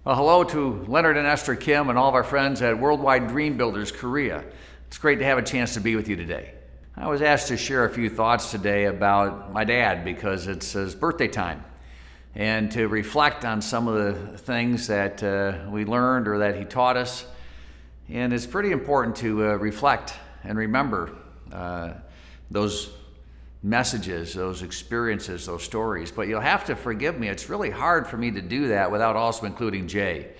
Well, hello to Leonard and Esther Kim and all of our friends at Worldwide Dream Builders Korea. It's great to have a chance to be with you today. I was asked to share a few thoughts today about my dad because it's his birthday time, and to reflect on some of the things that we learned or that he taught us. And it's pretty important to reflect and remember those messages, those experiences, those stories. But you'll have to forgive me. It's really hard for me to do that without also including Jay.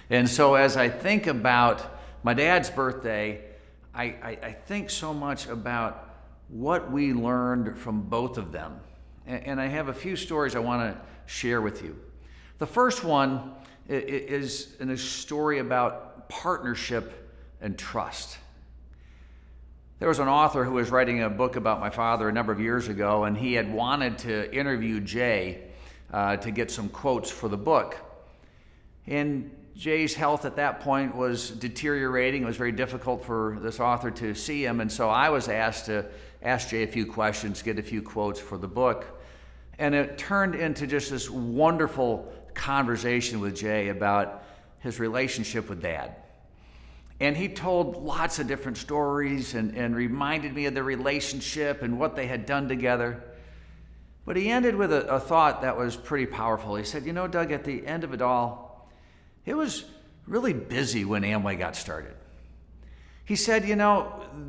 And so as I think about my dad's birthday, I think so much about what we learned from both of them. And I have a few stories I want to share with you. The first one is a story about partnership and trust. There was an author who was writing a book about my father a number of years ago, and he had wanted to interview Jay to get some quotes for the book. And Jay's health at that point was deteriorating. It was very difficult for this author to see him, and so I was asked to ask Jay a few questions, get a few quotes for the book. And it turned into just this wonderful conversation with Jay about his relationship with Dad. And he told lots of different stories and reminded me of their relationship and what they had done together. But he ended with a thought that was pretty powerful. He said, Doug, at the end of it all, it was really busy when Amway got started. He said,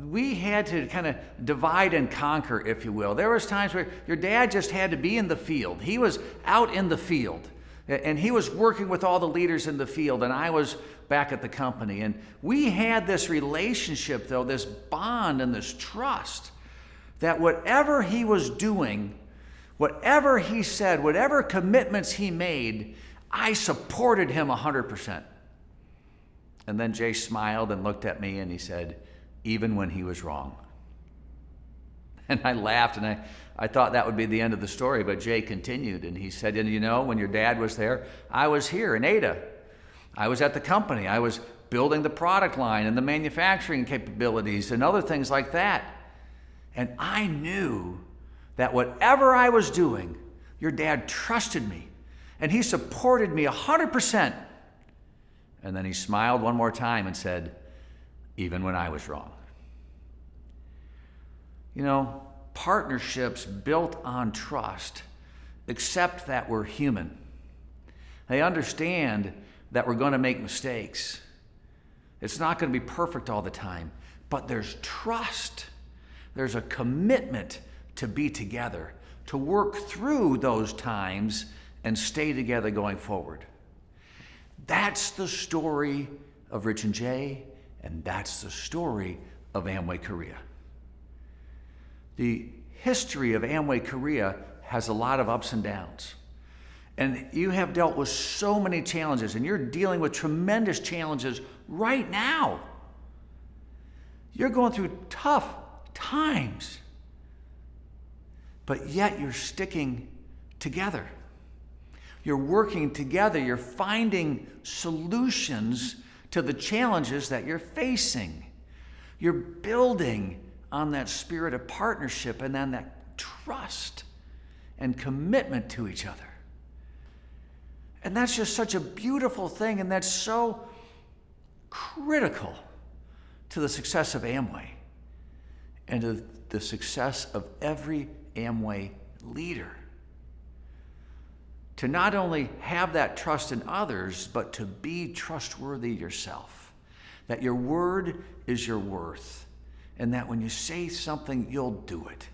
we had to kind of divide and conquer, if you will. There was times where your dad just had to be in the field. He was out in the field, and he was working with all the leaders in the field, and I was back at the company. And we had this relationship, though, this bond and this trust that whatever he was doing, whatever he said, whatever commitments he made, I supported him 100%. And then Jay smiled and looked at me and he said, even when he was wrong. And I laughed, and I thought that would be the end of the story, but Jay continued and he said, when your dad was there, I was here in Ada. I was at the company. I was building the product line and the manufacturing capabilities and other things like that. And I knew that whatever I was doing, your dad trusted me and he supported me 100%. And then he smiled one more time and said, even when I was wrong. Partnerships built on trust accept that we're human. They understand that we're going to make mistakes. It's not going to be perfect all the time, but there's trust. There's a commitment to be together, to work through those times and stay together going forward. That's the story of Rich and Jay, and that's the story of Amway Korea. The history of Amway Korea has a lot of ups and downs. And you have dealt with so many challenges, and you're dealing with tremendous challenges right now. You're going through tough times, but yet you're sticking together. You're working together. You're finding solutions to the challenges that you're facing. You're building on that spirit of partnership and on that trust and commitment to each other. And that's just such a beautiful thing, and that's so critical to the success of Amway and to the success of every Amway leader. To not only have that trust in others, but to be trustworthy yourself. That your word is your worth, and that when you say something, you'll do it.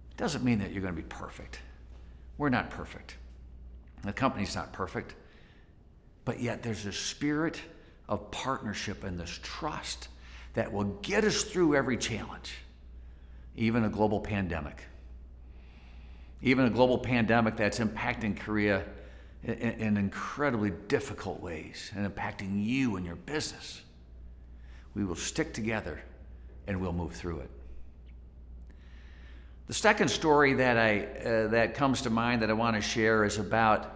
It doesn't mean that you're going to be perfect. We're not perfect. The company's not perfect, but yet there's a spirit of partnership and this trust that will get us through every challenge, even a global pandemic. Even a global pandemic that's impacting Korea in incredibly difficult ways and impacting you and your business. We will stick together and we'll move through it. The second story that comes to mind that I want to share is about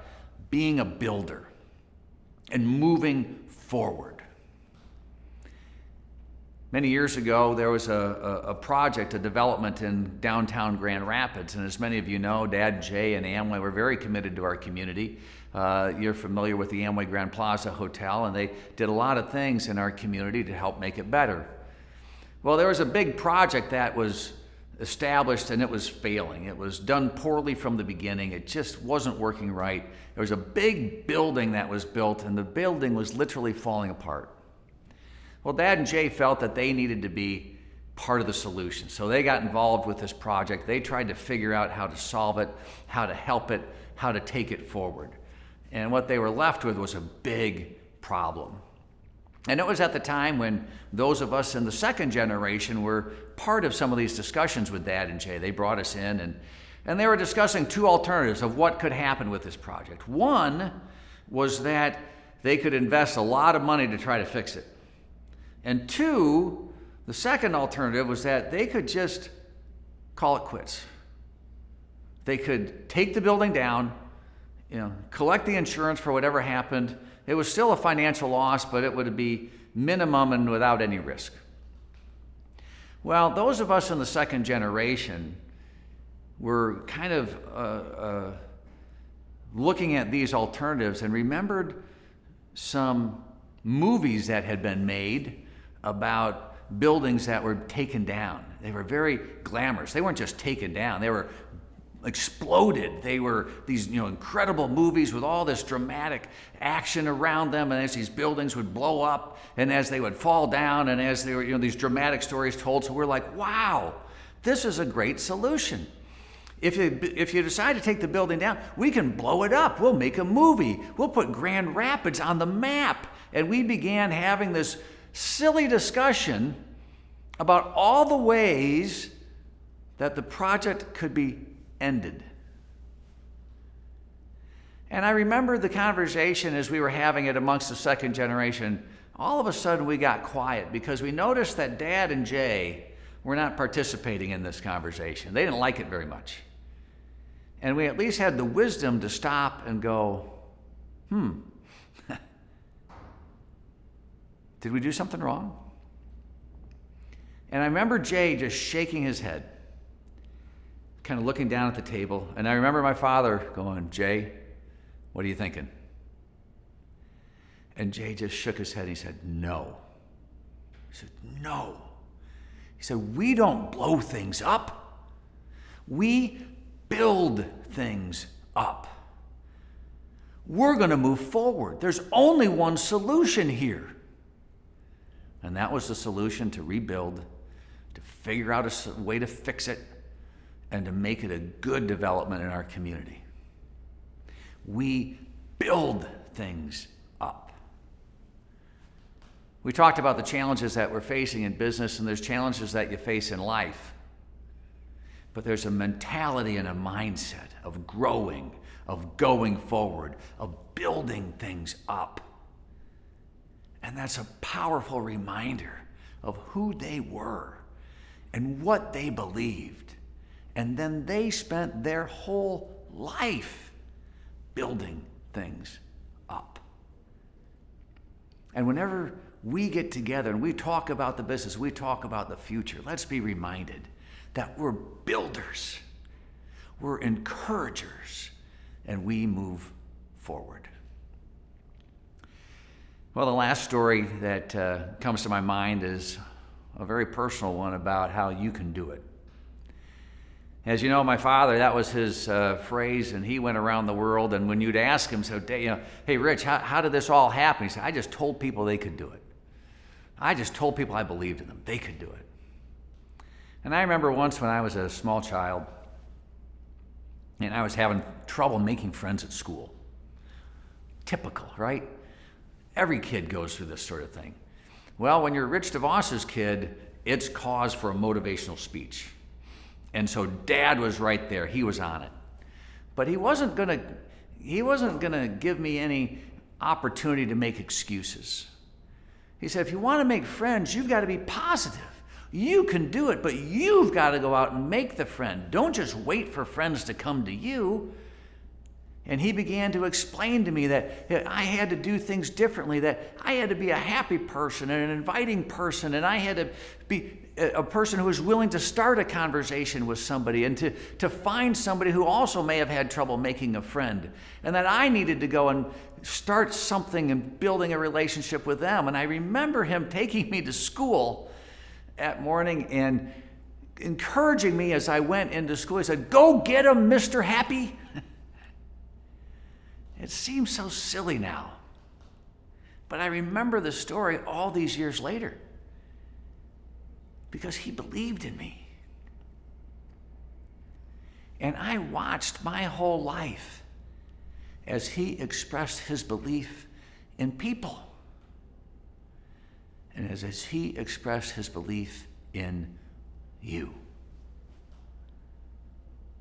being a builder and moving forward. Many years ago, there was a project, a development in downtown Grand Rapids. And as many of you know, Dad, Jay, and Amway were very committed to our community. You're familiar with the Amway Grand Plaza Hotel, and they did a lot of things in our community to help make it better. Well, there was a big project that was established, and it was failing. It was done poorly from the beginning. It just wasn't working right. There was a big building that was built, and the building was literally falling apart. Well, Dad and Jay felt that they needed to be part of the solution. So they got involved with this project. They tried to figure out how to solve it, how to help it, how to take it forward. And what they were left with was a big problem. And it was at the time when those of us in the second generation were part of some of these discussions with Dad and Jay. They brought us in, and they were discussing two alternatives of what could happen with this project. One was that they could invest a lot of money to try to fix it. And two, the second alternative was that they could just call it quits. They could take the building down, collect the insurance for whatever happened. It was still a financial loss, but it would be minimum and without any risk. Well, those of us in the second generation were kind of looking at these alternatives and remembered some movies that had been made about buildings that were taken down. They were very glamorous. They weren't just taken down, they were exploded. They were these incredible movies with all this dramatic action around them, and as these buildings would blow up and as they would fall down, and as they were these dramatic stories told. So we're like, wow, this is a great solution. If you decide to take the building down, we can blow it up. We'll make a movie. We'll put Grand Rapids on the map. And we began having this silly discussion about all the ways that the project could be ended. And I remember the conversation as we were having it amongst the second generation. All of a sudden we got quiet because we noticed that Dad and Jay were not participating in this conversation. They didn't like it very much. And we at least had the wisdom to stop and go, did we do something wrong? And I remember Jay just shaking his head, kind of looking down at the table. And I remember my father going, Jay, what are you thinking? And Jay just shook his head. He said, no. He said, no. He said, we don't blow things up. We build things up. We're going to move forward. There's only one solution here. And that was the solution: to rebuild, to figure out a way to fix it, and to make it a good development in our community. We build things up. We talked about the challenges that we're facing in business, and there's challenges that you face in life. But there's a mentality and a mindset of growing, of going forward, of building things up. And that's a powerful reminder of who they were and what they believed. And then they spent their whole life building things up. And whenever we get together and we talk about the business, we talk about the future, let's be reminded that we're builders, we're encouragers, and we move forward. Well, the last story that comes to my mind is a very personal one about how you can do it. As you know, my father, that was his phrase, and he went around the world, and when you'd ask him, so, hey, Rich, how did this all happen? He said, I just told people they could do it. I just told people I believed in them. They could do it. And I remember once when I was a small child, and I was having trouble making friends at school. Typical, right? Every kid goes through this sort of thing. Well, when you're Rich DeVos's kid, it's cause for a motivational speech. And so Dad was right there. He was on it. But he wasn't gonna give me any opportunity to make excuses. He said, if you want to make friends, you've got to be positive. You can do it, but you've got to go out and make the friend. Don't just wait for friends to come to you. And he began to explain to me that I had to do things differently, that I had to be a happy person and an inviting person, and I had to be a person who was willing to start a conversation with somebody and to find somebody who also may have had trouble making a friend, and that I needed to go and start something and building a relationship with them. And I remember him taking me to school that morning and encouraging me as I went into school. He said, "Go get him, Mr. Happy." It seems so silly now, but I remember the story all these years later because he believed in me. And I watched my whole life as he expressed his belief in people and as he expressed his belief in you.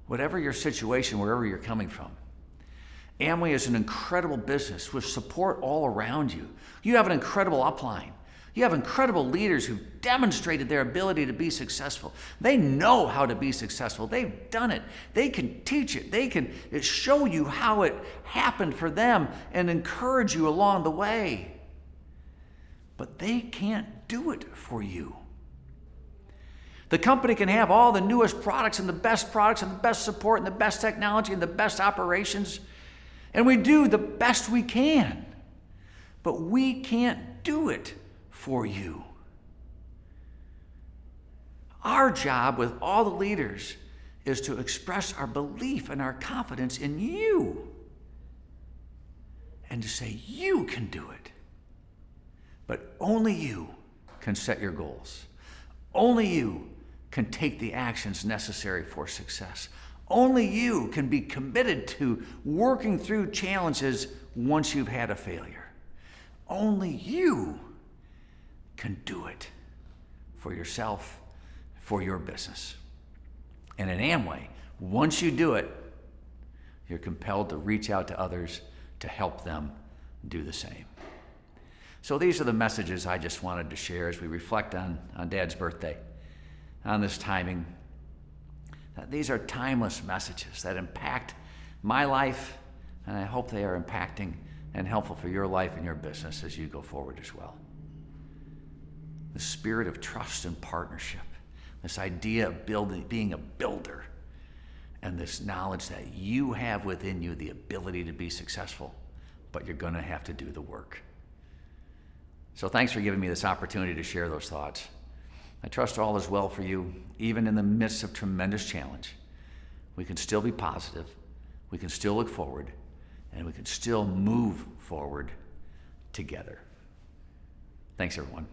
Whatever your situation, wherever you're coming from, Amway is an incredible business with support all around you. You have an incredible upline. You have incredible leaders who've demonstrated their ability to be successful. They know how to be successful. They've done it. They can teach it. They can show you how it happened for them and encourage you along the way. But they can't do it for you. The company can have all the newest products and the best support and the best technology and the best operations. And we do the best we can, but we can't do it for you. Our job with all the leaders is to express our belief and our confidence in you and to say you can do it. But only you can set your goals. Only you can take the actions necessary for success. Only you can be committed to working through challenges once you've had a failure. Only you can do it for yourself, for your business. And in Amway, once you do it, you're compelled to reach out to others to help them do the same. So these are the messages I just wanted to share as we reflect on Dad's birthday, on this timing. These are timeless messages that impact my life, and I hope they are impacting and helpful for your life and your business as you go forward as well. The spirit of trust and partnership, this idea of being a builder, and this knowledge that you have within you the ability to be successful, but you're going to have to do the work. So thanks for giving me this opportunity to share those thoughts. I trust all is well for you, even in the midst of tremendous challenge. We can still be positive, we can still look forward, and we can still move forward together. Thanks, everyone.